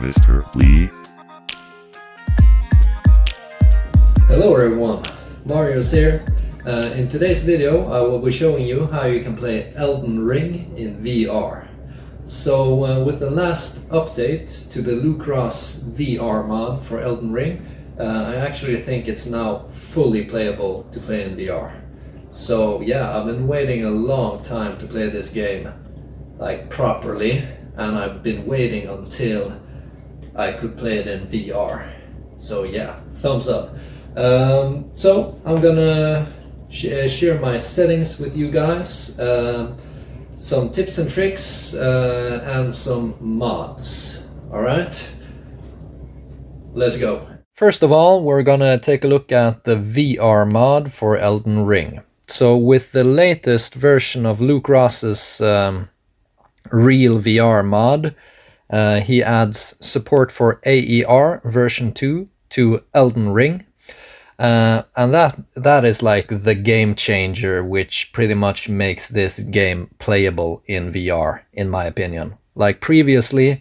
Mr. Lee. Hello everyone, Mario's here. In today's video I will be showing you how you can play Elden Ring in VR. So with the last update to the Lucross VR mod for Elden Ring, I actually think it's now fully playable to play in VR. So yeah, I've been waiting a long time to play this game like properly, and I've been waiting until I could play it in VR. So yeah, thumbs up. So I'm gonna share my settings with you guys, some tips and tricks, and some mods. Alright, let's go. First of all, we're gonna take a look at the VR mod for Elden Ring. So with the latest version of Lucross's Real VR mod, he adds support for AER version 2 to Elden Ring. And that is like the game changer, which pretty much makes this game playable in VR, in my opinion. Like previously,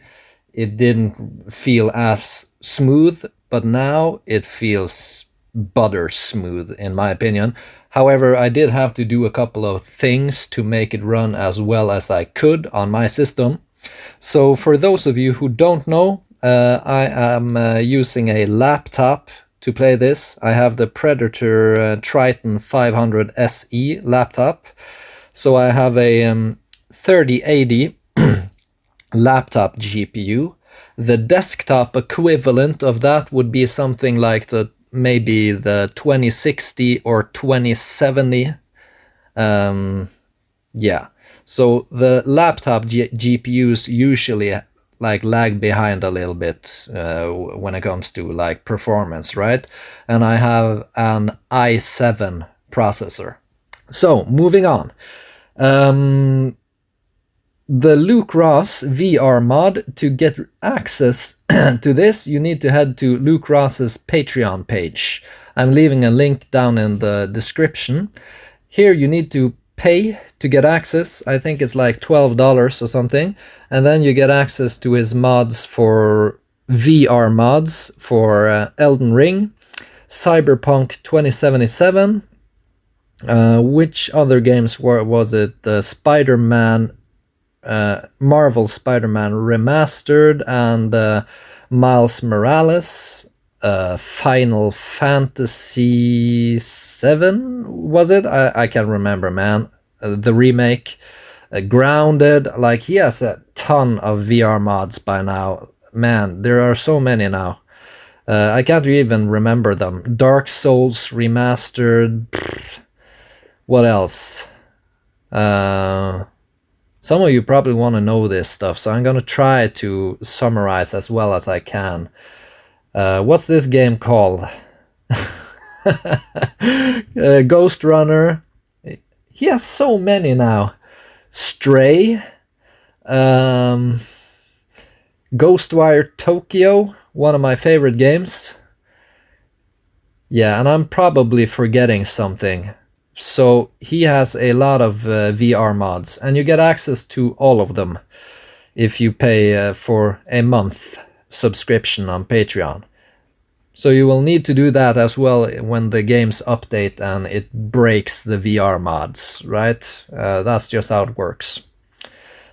it didn't feel as smooth, but now it feels butter smooth, in my opinion. However, I did have to do a couple of things to make it run as well as I could on my system. So for those of you who don't know, I am using a laptop to play this. I have the Predator Triton 500 SE laptop. So I have a 3080 laptop GPU. The desktop equivalent of that would be something like maybe the 2060 or 2070. Yeah, so the laptop GPUs usually like lag behind a little bit when it comes to like performance, right? And I have an i7 processor. So moving on. The Lucross VR mod, to get access to this, you need to head to Lucross's Patreon page. I'm leaving a link down in the description. Here you need to pay to get access. I think it's like $12 or something. And then you get access to his mods for VR mods for Elden Ring, Cyberpunk 2077. Which other games was it? Spider-Man, Marvel Spider-Man Remastered, and Miles Morales, Final Fantasy 7, was it? I can't remember, man. The remake, Grounded. Like, he has a ton of VR mods by now. Man, there are so many now. I can't even remember them. Dark Souls Remastered. What else? Some of you probably want to know this stuff, so I'm gonna try to summarize as well as I can. What's this game called? Ghost Runner. He has so many now. Stray. Ghostwire Tokyo, one of my favorite games. Yeah, and I'm probably forgetting something. So he has a lot of VR mods, and you get access to all of them if you pay for a month subscription on Patreon. So you will need to do that as well when the games update and it breaks the VR mods, right? That's just how it works.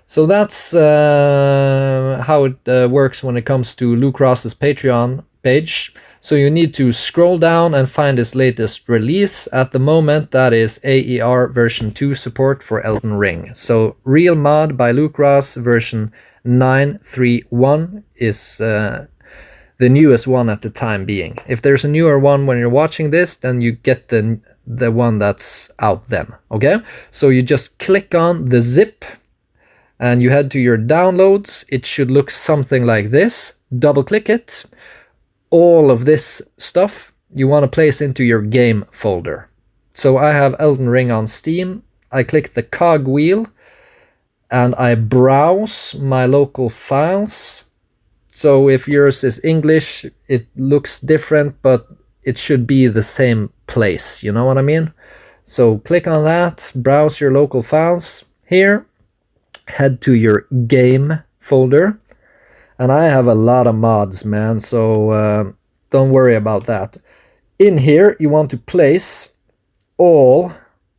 So that's how it works when it comes to Lucross's Patreon page. So you need to scroll down and find his latest release. At the moment, that is AER version 2 support for Elden Ring. So Real Mod by Lucross version 9.3.1 is the newest one at the time being. If there's a newer one when you're watching this, then you get the one that's out then, okay? So you just click on the zip and you head to your downloads. It should look something like this. Double click it. All of this stuff you want to place into your game folder. So I have Elden Ring on Steam. I click the cog wheel and I browse my local files. So if yours is English, it looks different, but it should be the same place, you know what I mean? So click on that, browse your local files. Here, head to your game folder, And I have a lot of mods, man, so don't worry about that. In here, you want to place all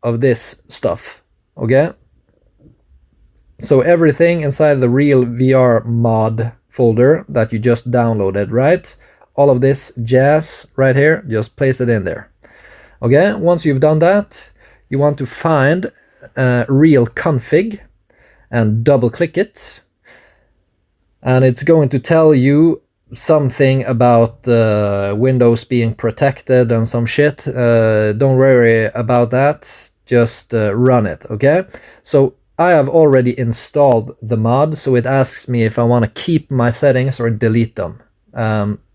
of this stuff, okay? So everything inside the real VR mod folder that you just downloaded, right? All of this jazz right here, just place it in there. Okay, once you've done that, you want to find real config and double click it. And it's going to tell you something about Windows being protected and some shit. Don't worry about that, just run it, okay? So I have already installed the mod, so it asks me if I want to keep my settings or delete them.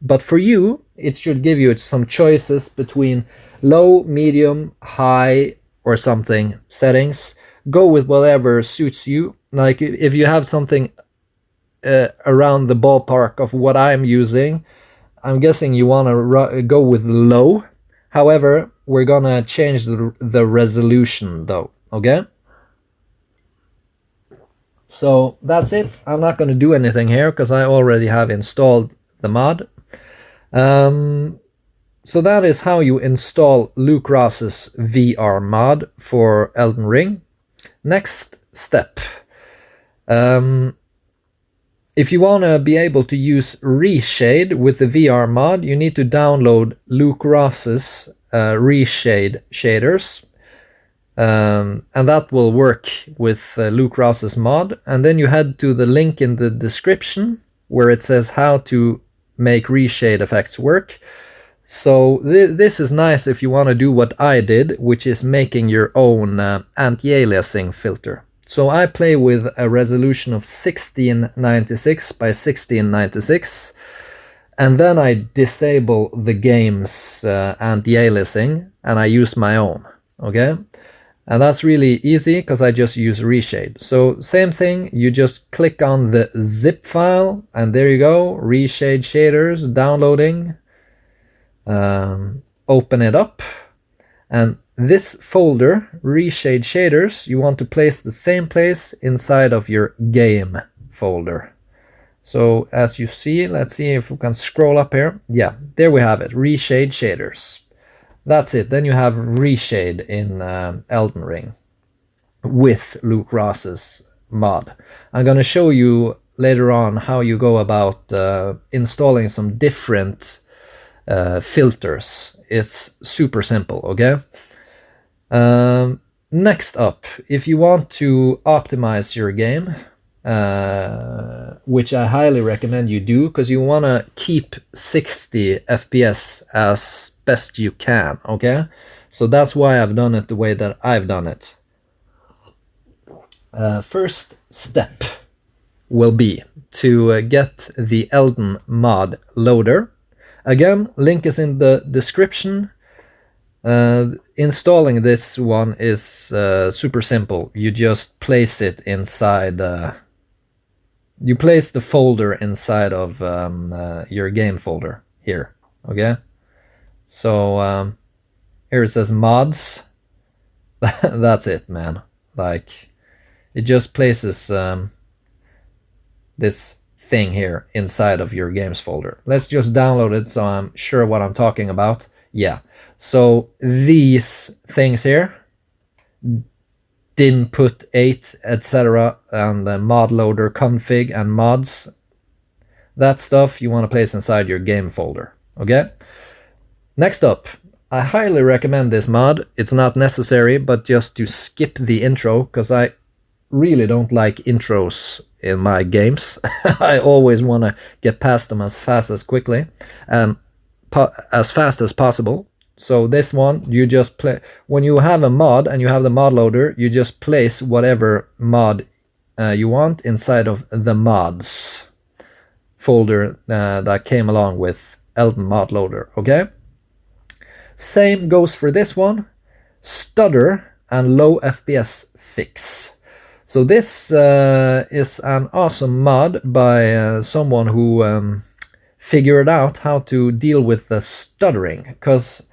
But for you, it should give you some choices between low, medium, high, or something settings. Go with whatever suits you. Like if you have something around the ballpark of what I'm using, I'm guessing you want to go with low. However, we're gonna change the resolution though, okay? So that's it. I'm not going to do anything here because I already have installed the mod. So that is how you install Luke Ross's VR mod for Elden Ring. Next step. If you want to be able to use ReShade with the VR mod, you need to download Luke Ross's ReShade shaders. And that will work with Luke Ross's mod. And then you head to the link in the description where it says how to make ReShade effects work. So this is nice if you want to do what I did, which is making your own anti-aliasing filter. So I play with a resolution of 1696 by 1696, and then I disable the game's anti-aliasing and I use my own, okay? And that's really easy because I just use ReShade. So same thing, you just click on the zip file and there you go, ReShade shaders, downloading. Open it up, and this folder, ReShade shaders, you want to place the same place inside of your game folder. So as you see, let's see if we can scroll up here. Yeah, there we have it, ReShade shaders. That's it. Then you have ReShade in Elden Ring with Luke Ross's mod. I'm going to show you later on how you go about installing some different filters. It's super simple, okay? Next up, if you want to optimize your game, which I highly recommend you do, because you want to keep 60 FPS as best you can, okay? So that's why I've done it the way that I've done it. First step will be to get the Elden Mod Loader. Again, link is in the description. Installing this one is super simple. You just place it inside... you place the folder inside of your game folder here, okay? So here it says mods. That's it, man. Like, it just places this thing here inside of your games folder. Let's just download it so I'm sure what I'm talking about. Yeah, so these things here, input 8, etc., and the mod loader config and mods, that stuff you want to place inside your game folder, okay? Next up, I highly recommend this mod. It's not necessary, but just to skip the intro, because I really don't like intros in my games. I always want to get past them as fast as quickly and as fast as possible. So this one, you just play, when you have a mod and you have the mod loader, you just place whatever mod you want inside of the mods folder that came along with Elden Mod Loader, okay? Same goes for this one, stutter and low FPS fix. So this is an awesome mod by someone who figured out how to deal with the stuttering, because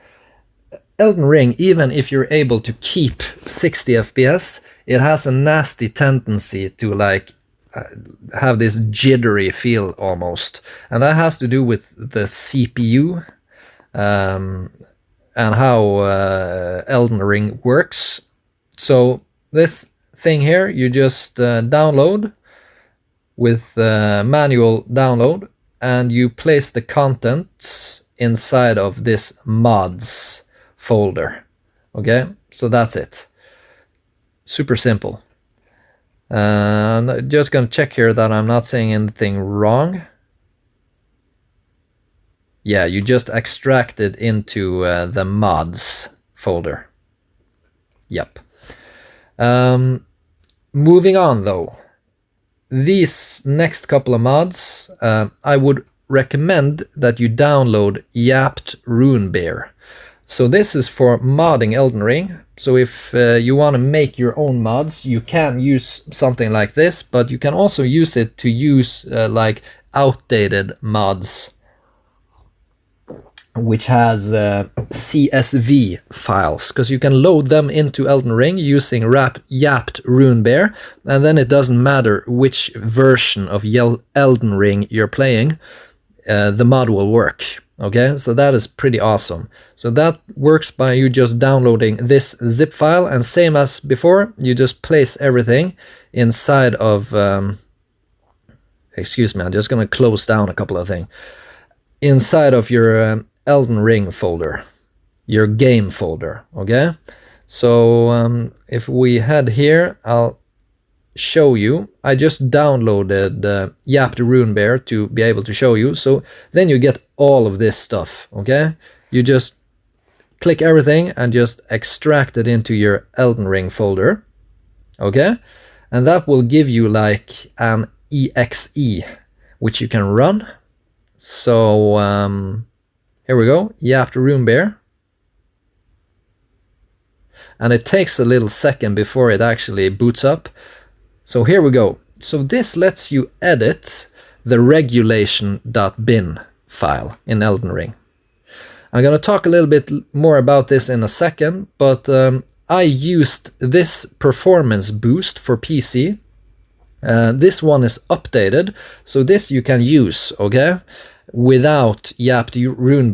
Elden Ring, even if you're able to keep 60 FPS, it has a nasty tendency to like have this jittery feel almost, and that has to do with the CPU and how Elden Ring works. So this thing here, you just download with manual download, and you place the contents inside of this mods folder. Okay, so that's it. Super simple. I'm just gonna check here that I'm not saying anything wrong. Yeah, you just extract it into the mods folder. Yep. Moving on though. These next couple of mods, I would recommend that you download Yapped Rune. So this is for modding Elden Ring. So if you want to make your own mods, you can use something like this, but you can also use it to use like outdated mods, which has CSV files, because you can load them into Elden Ring using Yapped Rune, and then it doesn't matter which version of Elden Ring you're playing, the mod will work. Okay, so that is pretty awesome. So that works by you just downloading this zip file, and same as before, you just place everything inside of excuse me, I'm just gonna close down a couple of things inside of your Elden Ring folder, your game folder. Okay, so if we head here, I'll show you. I just downloaded Yapped Rune to be able to show you. So then you get all of this stuff. Okay, you just click everything and just extract it into your Elden Ring folder. Okay, and that will give you like an exe which you can run. So here we go, Yapped Rune, and it takes a little second before it actually boots up. So here we go. So this lets you edit the regulation.bin file in Elden Ring. I'm going to talk a little bit more about this in a second, but I used this performance boost for PC. This one is updated, so this you can use, okay, without Yapped Rune.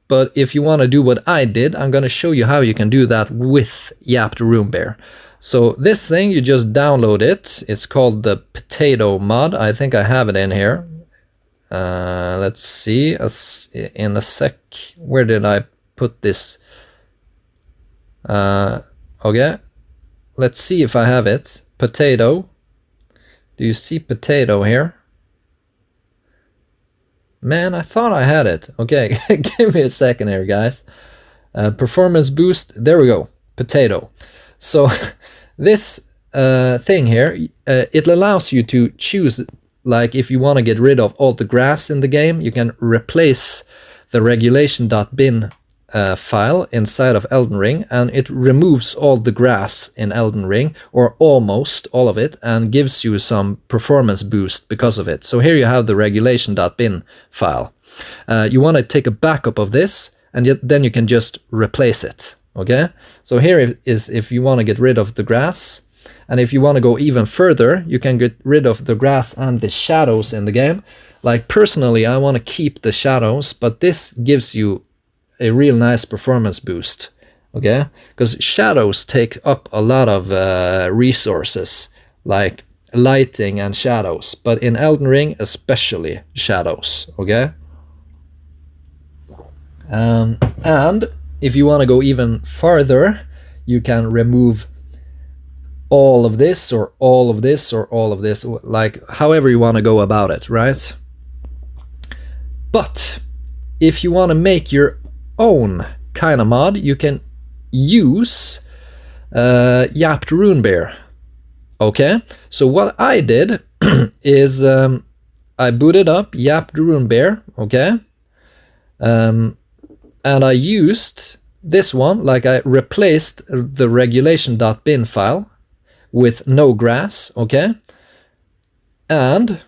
But if you want to do what I did, I'm going to show you how you can do that with Yapped Rune. So this thing, you just download it. It's called the Potato mod. I think I have it in here. Let's see, in a sec. Where did I put this? Okay, let's see if I have it. Potato. Do you see Potato here? Man, I thought I had it. Okay, give me a second here, guys. Performance boost. There we go. Potato. So this thing here, it allows you to choose, like if you want to get rid of all the grass in the game, you can replace the regulation.bin file inside of Elden Ring, and it removes all the grass in Elden Ring, or almost all of it, and gives you some performance boost because of it. So here you have the regulation.bin file. You want to take a backup of this, and then you can just replace it. Okay, so here is if you want to get rid of the grass, and if you want to go even further, you can get rid of the grass and the shadows in the game. Like personally, I want to keep the shadows, but this gives you a real nice performance boost. Okay, because shadows take up a lot of resources, like lighting and shadows, but in Elden Ring especially shadows. Okay, and if you want to go even farther, you can remove all of this or all of this or all of this, like however you want to go about it, right? But if you want to make your own kind of mod, you can use Yapped Rune. Okay, so what I did is I booted up Yapped Rune. Okay, and I used this one, like I replaced the regulation.bin file with no grass. Okay, and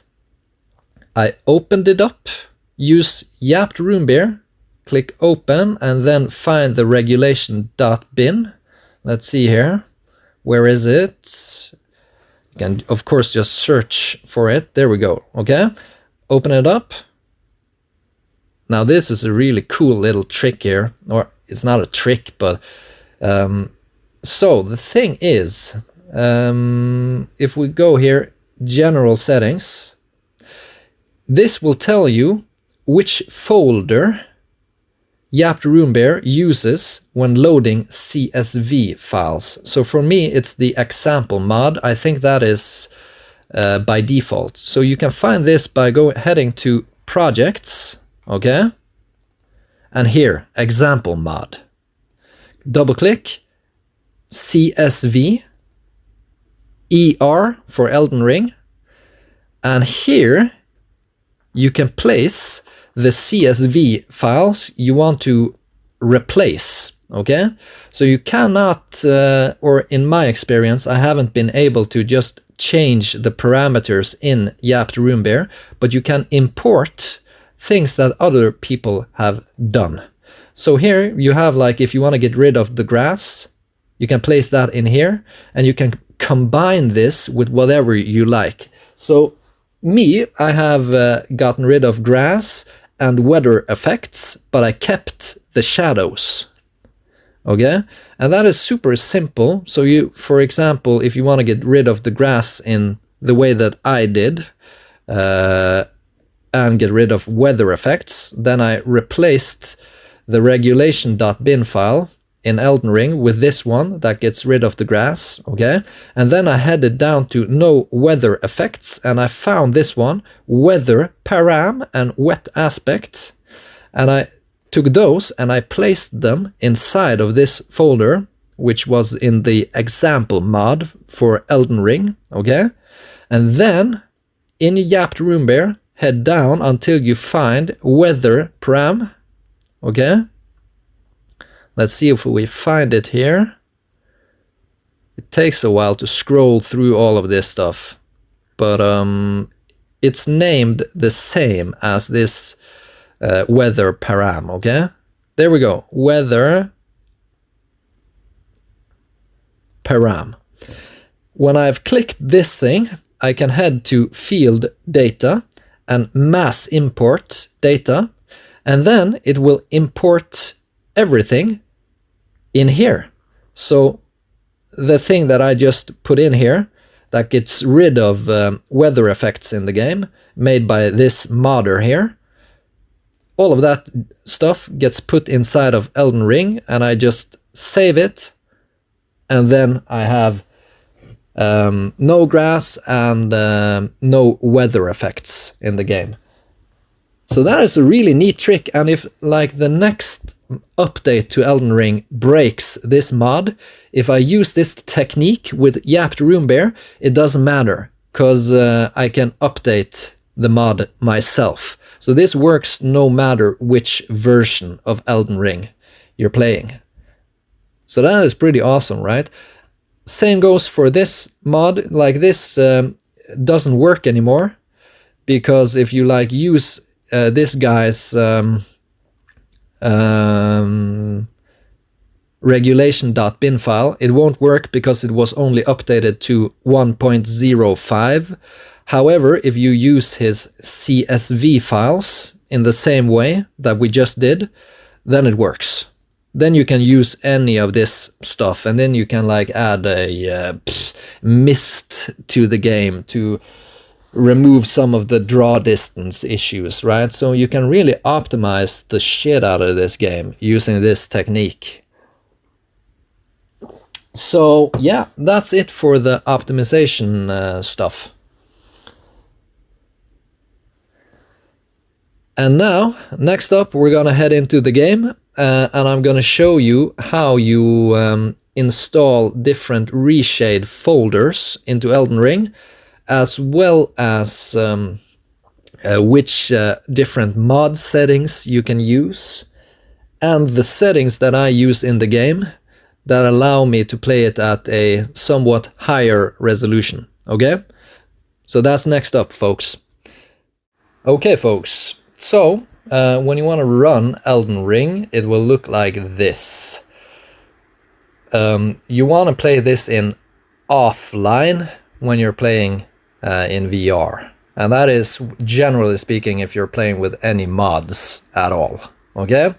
I opened it up, use Yapped Rune, click open, and then find the regulation.bin. Let's see here, where is it? You can, of course, just search for it. There we go. Okay, open it up. Now this is a really cool little trick here, or it's not a trick, but so the thing is, if we go here, general settings, this will tell you which folder Yapped Rune uses when loading CSV files. So for me, it's the example mod. I think that is by default. So you can find this by heading to projects, okay? And here, example mod. Double click, CSV, ER for Elden Ring. And here you can place the CSV files you want to replace, okay? So you cannot, or in my experience, I haven't been able to just change the parameters in Yapped Rune, but you can import things that other people have done. So here you have, like, if you want to get rid of the grass, you can place that in here, and you can combine this with whatever you like. So me, I have gotten rid of grass and weather effects, but I kept the shadows. Okay, and that is super simple. So you, for example, if you want to get rid of the grass in the way that I did, and get rid of weather effects, then I replaced the regulation.bin file in Elden Ring with this one that gets rid of the grass, okay? And then I headed down to no weather effects, and I found this one, weather param and wet aspect, and I took those and I placed them inside of this folder, which was in the example mod for Elden Ring, okay? And then in Yapped Rune, head down until you find weather param, okay? Let's see if we find it here. It takes a while to scroll through all of this stuff, but it's named the same as this weather param, okay? There we go, weather param. When I've clicked this thing, I can head to field data and mass import data, and then it will import everything in here. So the thing that I just put in here that gets rid of weather effects in the game, made by this modder here, all of that stuff gets put inside of Elden Ring, and I just save it, and then I have no grass and no weather effects in the game. So that is a really neat trick, and if, like, the next update to Elden Ring breaks this mod, if I use this technique with Yapped Rune, it doesn't matter, because I can update the mod myself. So this works no matter which version of Elden Ring you're playing. So that is pretty awesome, right? Same goes for this mod. Like, this doesn't work anymore, because if you, like, use this guy's regulation.bin file, it won't work because it was only updated to 1.05. However, if you use his CSV files in the same way that we just did, then it works. Then you can use any of this stuff, and then you can, like, add a mist to the game to remove some of the draw distance issues, right? So you can really optimize the shit out of this game using this technique. So yeah, that's it for the optimization stuff. And now, next up, we're gonna head into the game, and I'm gonna show you how you install different ReShade folders into Elden Ring, as well as which different mod settings you can use, and the settings that I use in the game that allow me to play it at a somewhat higher resolution, okay? So that's next up, folks. Okay, folks. So, when you want to run Elden Ring, it will look like this. You want to play this in offline when you're playing in VR. And that is, generally speaking, if you're playing with any mods at all. Okay?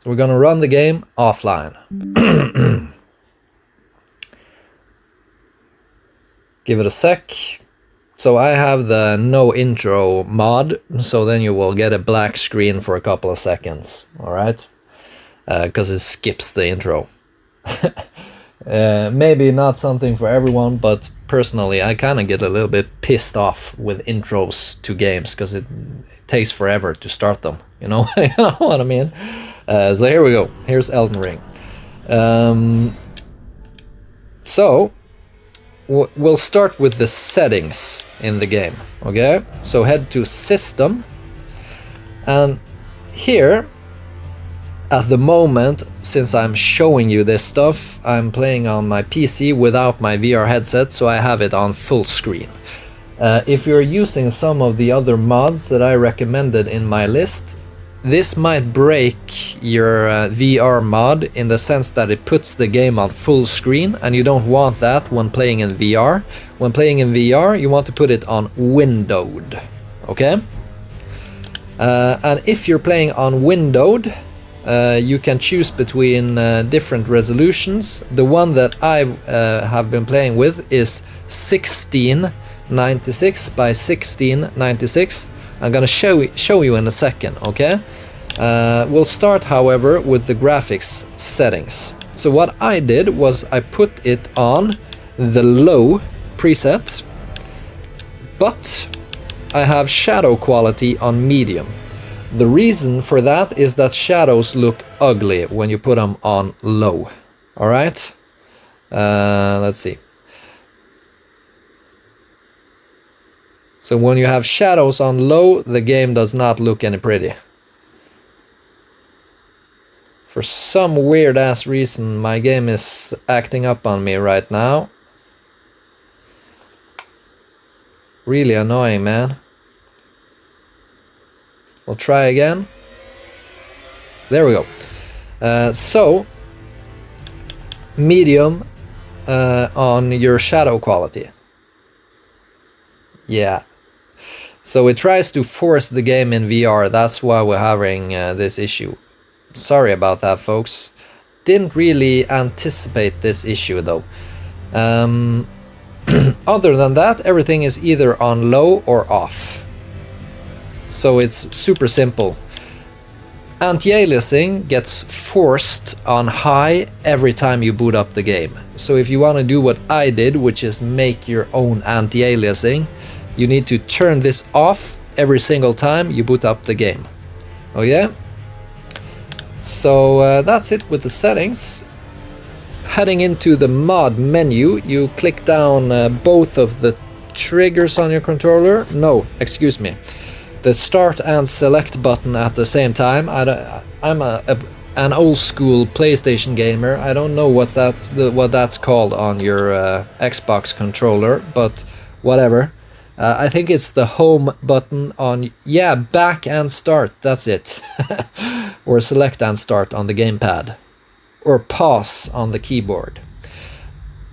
So we're gonna run the game offline. Give it a sec. So I have the no intro mod, so then you will get a black screen for a couple of seconds, alright? Because it skips the intro. Maybe not something for everyone, but personally I kind of get a little bit pissed off with intros to games because it takes forever to start them, you know? You know what I mean? So here we go. Here's Elden Ring. So we'll start with the settings in the game, okay? So head to System, and here at the moment, since I'm showing you this stuff, I'm playing on my PC without my VR headset, so I have it on full screen. If you're using some of the other mods that I recommended in my list, this might break your VR mod in the sense that it puts the game on full screen, and you don't want that when playing in VR. When playing in VR, you want to put it on windowed, okay? And if you're playing on windowed, you can choose between different resolutions. The one that I have been playing with is 1696 by 1696. I'm gonna show you in a second, okay? We'll start, however, with the graphics settings. So what I did was I put it on the low preset, but I have shadow quality on medium. The reason for that is that shadows look ugly when you put them on low. Alright? Let's see. So when you have shadows on low, the game does not look any pretty. For some weird ass reason, my game is acting up on me right now. Really annoying, man. We'll try again. There we go. So, medium on your shadow quality. Yeah. So it tries to force the game in VR. That's why we're having this issue. Sorry about that, folks. Didn't really anticipate this issue though. Other than that, everything is either on low or off. So it's super simple. Anti-aliasing gets forced on high every time you boot up the game. So if you want to do what I did, which is make your own anti-aliasing, you need to turn this off every single time you boot up the game. Oh yeah? So that's it with the settings. Heading into the mod menu, you click down both of the triggers on your controller. No, excuse me. The start and select button at the same time. I'm an old school PlayStation gamer. I don't know what that's called on your Xbox controller, but whatever. I think it's the home button on, yeah, back and start, that's it. Or select and start on the gamepad. Or pause on the keyboard.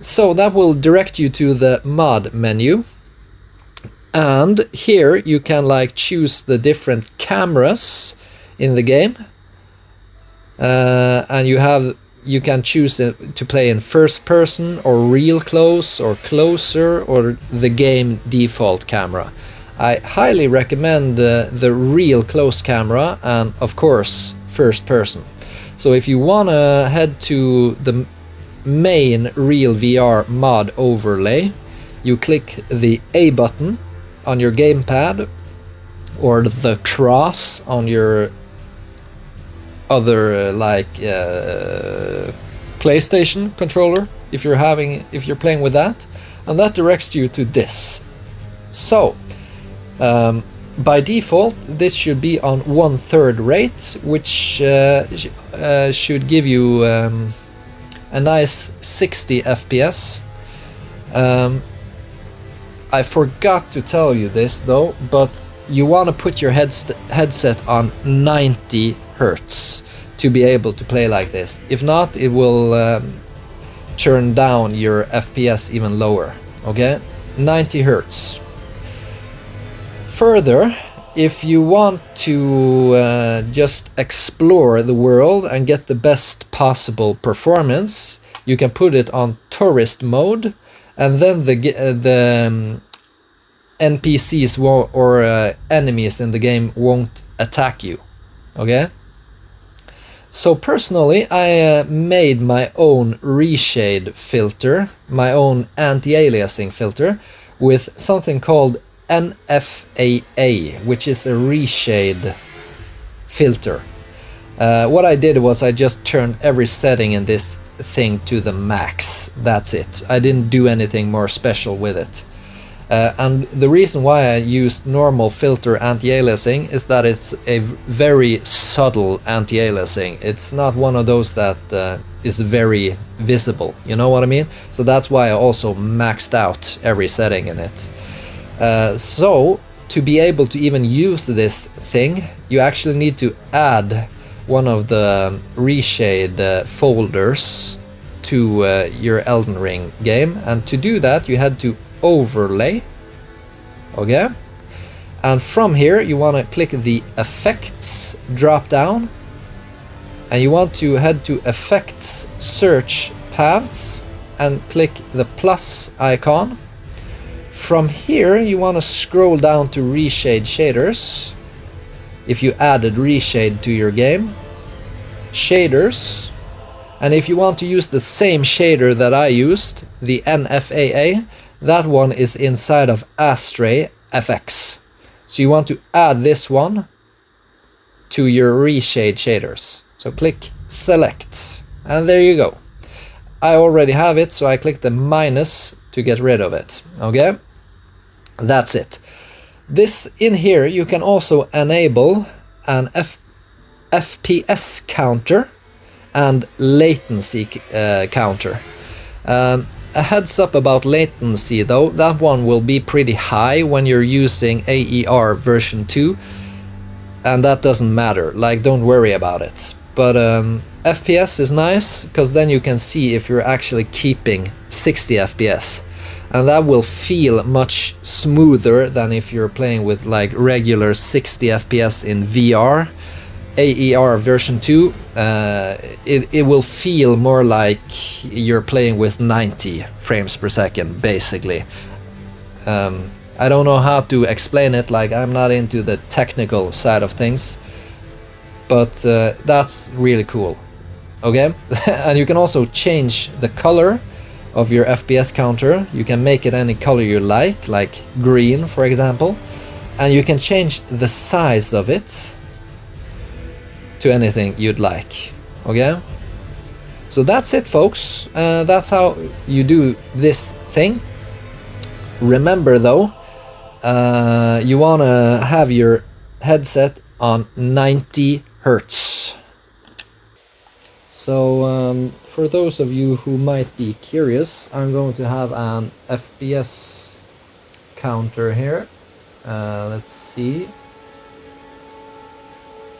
So that will direct you to the mod menu. And here you can like choose the different cameras in the game. And you can choose to play in first person or real close or closer or the game default camera. I highly recommend the real close camera and of course first person. So if you want to head to the main Real VR mod overlay, you click the A button on your gamepad or the cross on your other PlayStation controller if you're playing with that, and that directs you to this. So by default this should be on 1/3 rate, which should give you a nice 60 FPS. I forgot to tell you this though, but you want to put your headset on 90 Hertz to be able to play like this. If not, it will turn down your FPS even lower, okay? 90 Hertz. Further, if you want to just explore the world and get the best possible performance, you can put it on tourist mode, and then the NPCs or enemies in the game won't attack you. Okay? So personally, I made my own ReShade filter, my own anti-aliasing filter, with something called NFAA, which is a ReShade filter. What I did was I just turned every setting in this thing to the max. That's it. I didn't do anything more special with it. And the reason why I used normal filter anti-aliasing is that it's a very subtle anti-aliasing. It's not one of those that is very visible, you know what I mean? So that's why I also maxed out every setting in it. So to be able to even use this thing, you actually need to add one of the ReShade folders to your Elden Ring game, and to do that you had to overlay. Okay, and from here you want to click the effects drop down, and you want to head to effects search paths and click the plus icon. From here you want to scroll down to ReShade shaders. If you added ReShade to your game, shaders, and if you want to use the same shader that I used, the NFAA, that one is inside of Astray FX. So you want to add this one to your ReShade shaders. So click select, and there you go. I already have it, so I click the minus to get rid of it. Okay, that's it. This in here you can also enable an FPS counter and latency counter. A heads up about latency though, that one will be pretty high when you're using AER version 2, and that doesn't matter, like don't worry about it. But FPS is nice, because then you can see if you're actually keeping 60 FPS, and that will feel much smoother than if you're playing with like regular 60 FPS in VR. AER version 2, it will feel more like you're playing with 90 frames per second, basically. I don't know how to explain it, like I'm not into the technical side of things, but that's really cool. Okay, and you can also change the color of your FPS counter. You can make it any color you like green for example, and you can change the size of it to anything you'd like. Okay, so that's it folks, that's how you do this thing. Remember though, you want to have your headset on 90 Hertz. So for those of you who might be curious, I'm going to have an FPS counter here. Let's see.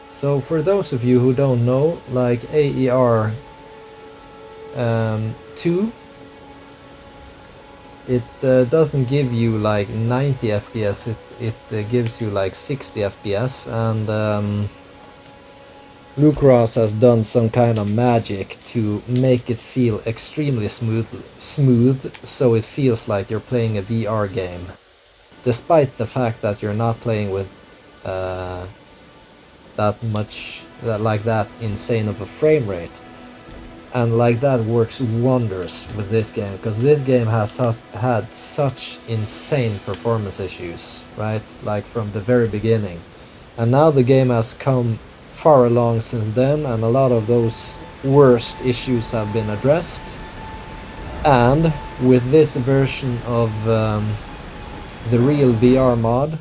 So for those of you who don't know, like AER 2, it doesn't give you like 90 FPS, it gives you like 60 FPS, and Lucas has done some kind of magic to make it feel extremely smooth, so it feels like you're playing a VR game, despite the fact that you're not playing with that insane of a frame rate. And like that works wonders with this game, because this game has had such insane performance issues, right, like from the very beginning, and now the game has come far along since then, and a lot of those worst issues have been addressed. And with this version of the real VR mod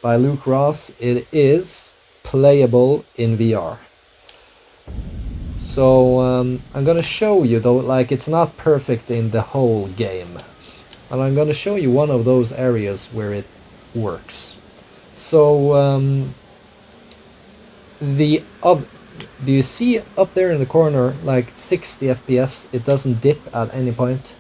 by Luke Ross, it is playable in VR. So I'm gonna show you though, like it's not perfect in the whole game, and I'm gonna show you one of those areas where it works. So do you see up there in the corner like 60 FPS? It doesn't dip at any point.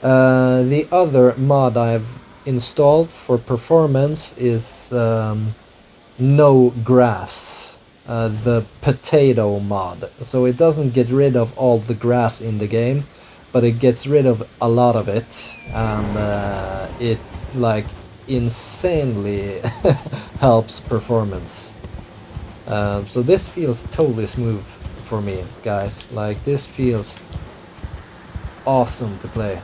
The other mod I've installed for performance is No Grass, the potato mod. So it doesn't get rid of all the grass in the game, but it gets rid of a lot of it, and it like insanely helps performance. So this feels totally smooth for me, guys. Like, this feels awesome to play.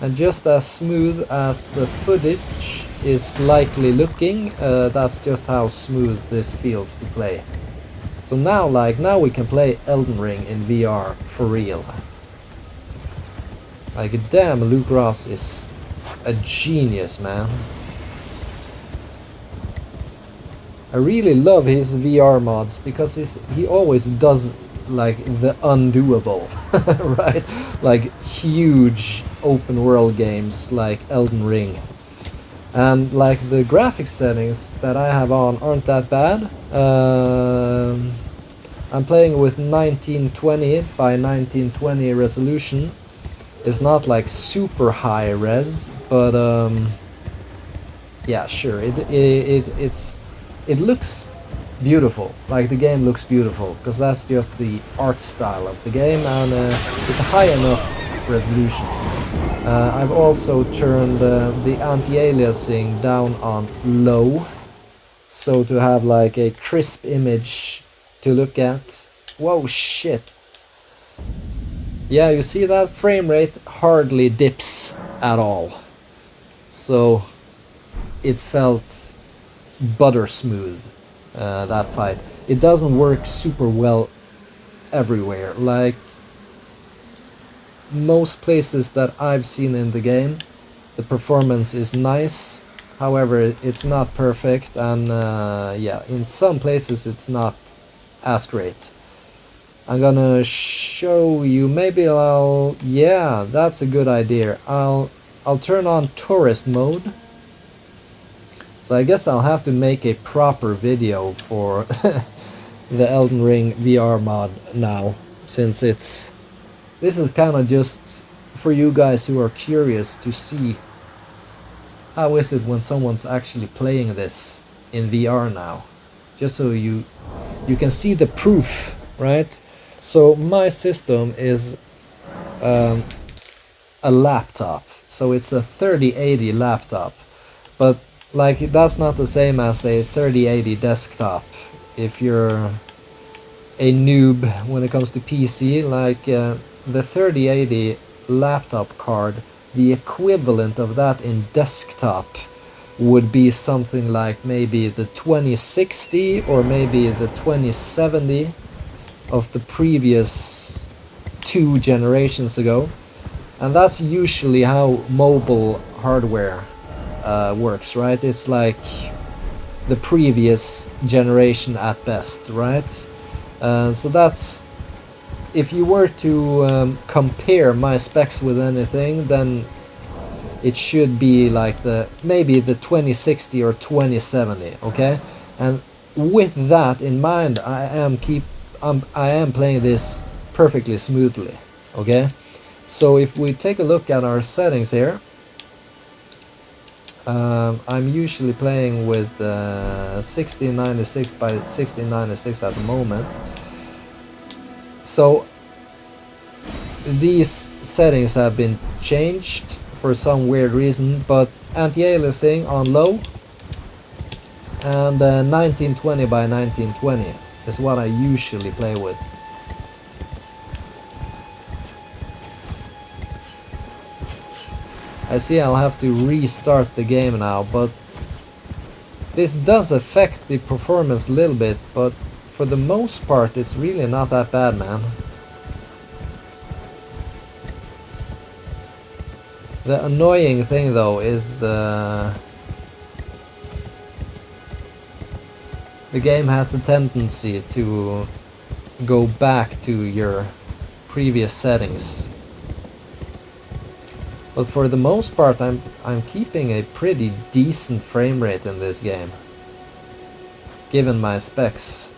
And just as smooth as the footage is likely looking, that's just how smooth this feels to play. So now we can play Elden Ring in VR for real. Like, damn, Luke Ross is a genius, man. I really love his VR mods because he always does like the undoable, right? Like huge open world games like Elden Ring. And like the graphics settings that I have on aren't that bad. I'm playing with 1920 by 1920 resolution. It's not like super high res, but yeah, sure. It looks beautiful. Like, the game looks beautiful because that's just the art style of the game, and it's a high enough resolution. I've also turned the anti-aliasing down on low, so to have like a crisp image to look at. Whoa, shit. Yeah, you see that frame rate hardly dips at all. So it felt butter smooth, that fight. It doesn't work super well everywhere. Like, most places that I've seen in the game, the performance is nice. However, it's not perfect, and yeah, in some places it's not as great. I'm gonna show you, maybe yeah, that's a good idea. I'll turn on tourist mode. So I guess I'll have to make a proper video for the Elden Ring VR mod now, since this is kind of just for you guys who are curious to see how is it when someone's actually playing this in VR now, just so you can see the proof, right? So my system is a laptop, so it's a 3080 laptop, but like, that's not the same as a 3080 desktop. If you're a noob when it comes to PC, like the 3080 laptop card, the equivalent of that in desktop would be something like maybe the 2060 or maybe the 2070 of the previous 2 generations ago. And that's usually how mobile hardware works, right? It's like the previous generation at best, right? So that's, if you were to compare my specs with anything, then it should be like maybe the 2060 or 2070, okay? And with that in mind, I am playing this perfectly smoothly, okay? So if we take a look at our settings here, I'm usually playing with 1696 by 1696 at the moment. So these settings have been changed for some weird reason, but anti-aliasing on low and 1920 by 1920 is what I usually play with. I see I'll have to restart the game now, but this does affect the performance a little bit, but for the most part it's really not that bad, man. The annoying thing though is the game has the tendency to go back to your previous settings. But for the most part, I'm keeping a pretty decent frame rate in this game, given my specs.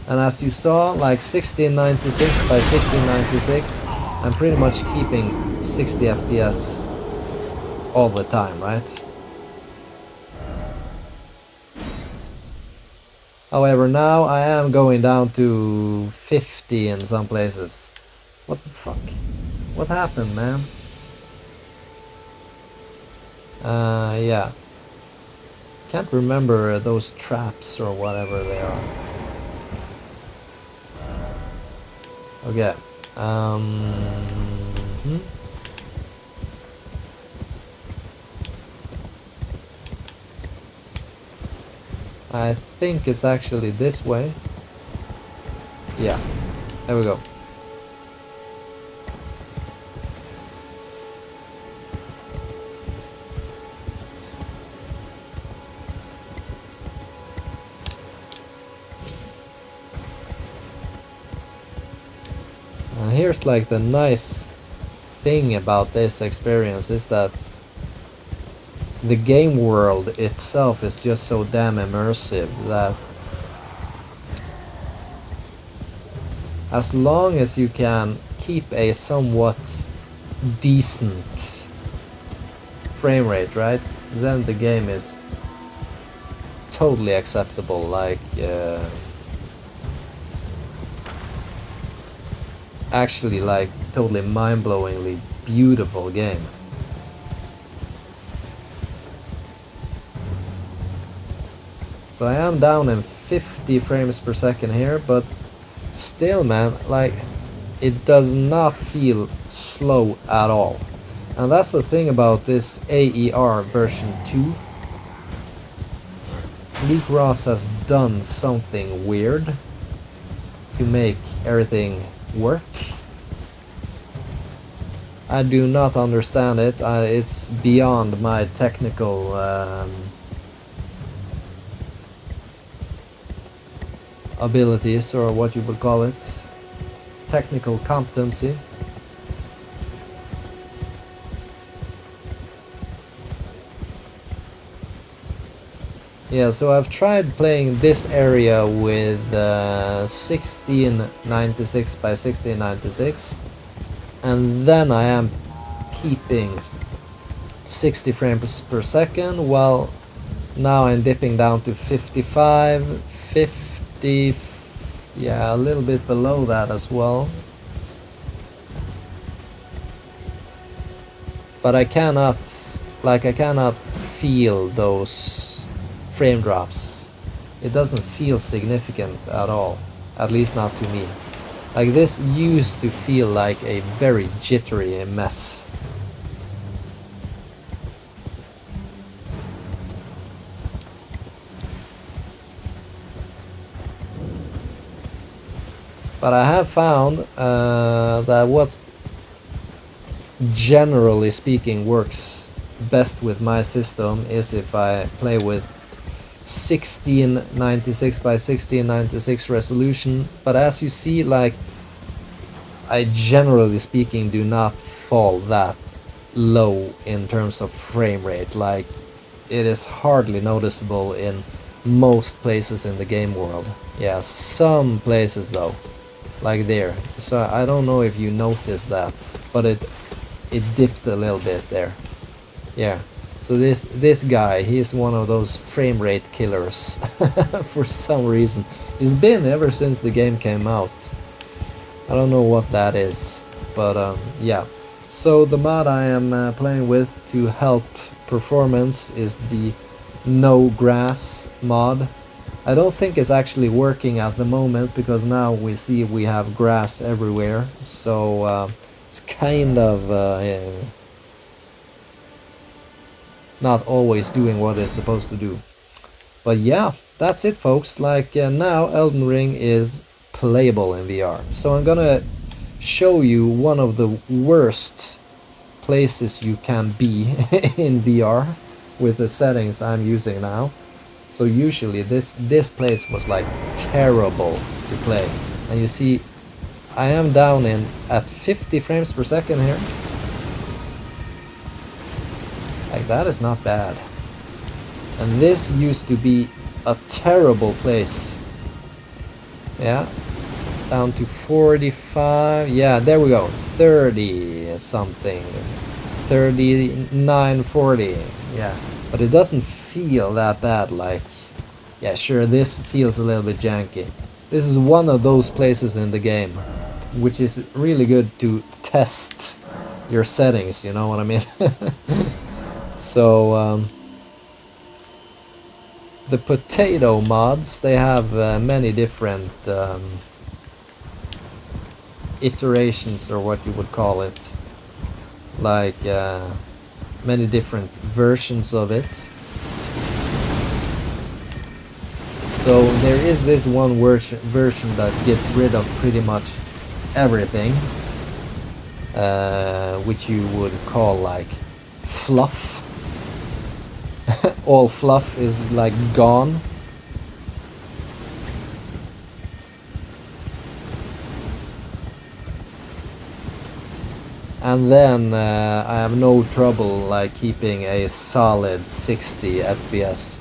And as you saw, like 1696 by 1696, I'm pretty much keeping 60 FPS all the time, right? However, now I am going down to 50 in some places. What the fuck? What happened, man? Yeah. Can't remember those traps or whatever they are. Okay. I think it's actually this way. Yeah. There we go. And here's like the nice thing about this experience is that the game world itself is just so damn immersive that as long as you can keep a somewhat decent frame rate, right, then the game is totally acceptable. Like actually like totally mind-blowingly beautiful game. So I am down in 50 frames per second here, but still, man, like it does not feel slow at all. And that's the thing about this AER version 2. Luke Ross has done something weird to make everything work. I do not understand it. It's beyond my technical abilities, or what you would call it, technical competency. Yeah, so I've tried playing this area with 1696 by 1696, and then I am keeping 60 frames per second, while now I'm dipping down to 55, 50, yeah, a little bit below that as well. But I cannot feel those frame drops. It doesn't feel significant at all, at least not to me. Like this used to feel like a very jittery mess. But I have found that what generally speaking works best with my system is if I play with 1696 by 1696 resolution. But as you see, like, I generally speaking do not fall that low in terms of frame rate. Like, it is hardly noticeable in most places in the game world. Yeah, some places though, like there. So I don't know if you noticed that, but it dipped a little bit there. Yeah. So this guy, he's one of those frame rate killers for some reason. He's been ever since the game came out. I don't know what that is, but yeah. So the mod I am playing with to help performance is the No Grass mod. I don't think it's actually working at the moment because now we see we have grass everywhere. So it's kind of not always doing what it's supposed to do. But yeah, that's it, folks. Like now Elden Ring is playable in VR. So I'm gonna show you one of the worst places you can be in VR with the settings I'm using now. So usually this place was like terrible to play. And you see I am down at 50 frames per second here. Like, that is not bad. And this used to be a terrible place Yeah, down to 45. Yeah, there we go. 30 something. 39, 40. Yeah, but it doesn't feel that bad. Like, yeah, sure, this feels a little bit janky. This is one of those places in the game which is really good to test your settings, you know what I mean? So the potato mods, they have many different iterations, or what you would call it, like many different versions of it. So there is this one version that gets rid of pretty much everything, which you would call like fluff. All fluff is like gone. And then I have no trouble like keeping a solid 60 FPS.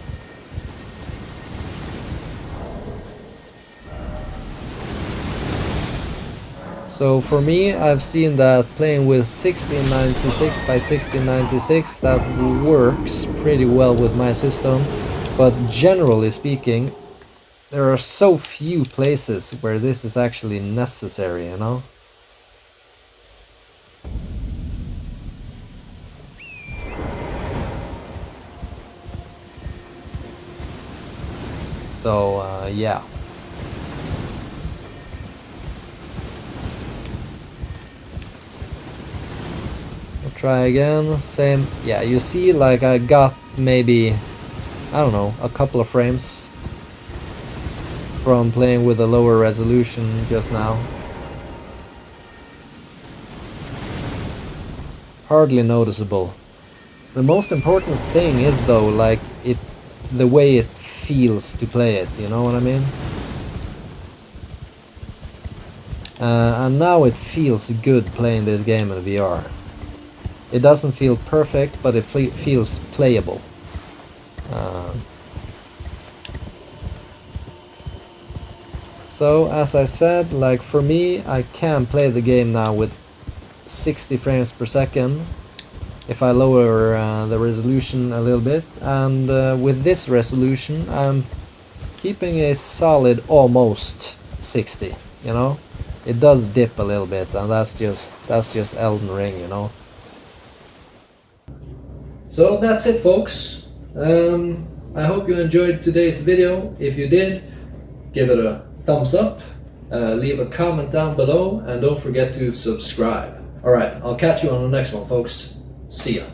So for me, I've seen that playing with 1696 by 1696, that works pretty well with my system. But generally speaking, there are so few places where this is actually necessary, you know? So yeah. Try again, same. Yeah, you see, like I got maybe, I don't know, a couple of frames from playing with a lower resolution just now. Hardly noticeable. The most important thing is though, like the way it feels to play it, you know what I mean? And now it feels good playing this game in VR. It doesn't feel perfect, but it feels playable. So as I said, like for me, I can play the game now with 60 frames per second if I lower the resolution a little bit, and with this resolution I'm keeping a solid almost 60, you know? It does dip a little bit, and that's just Elden Ring, you know? So that's it, folks. I hope you enjoyed today's video. If you did, give it a thumbs up, leave a comment down below, and don't forget to subscribe. Alright, I'll catch you on the next one, folks. See ya.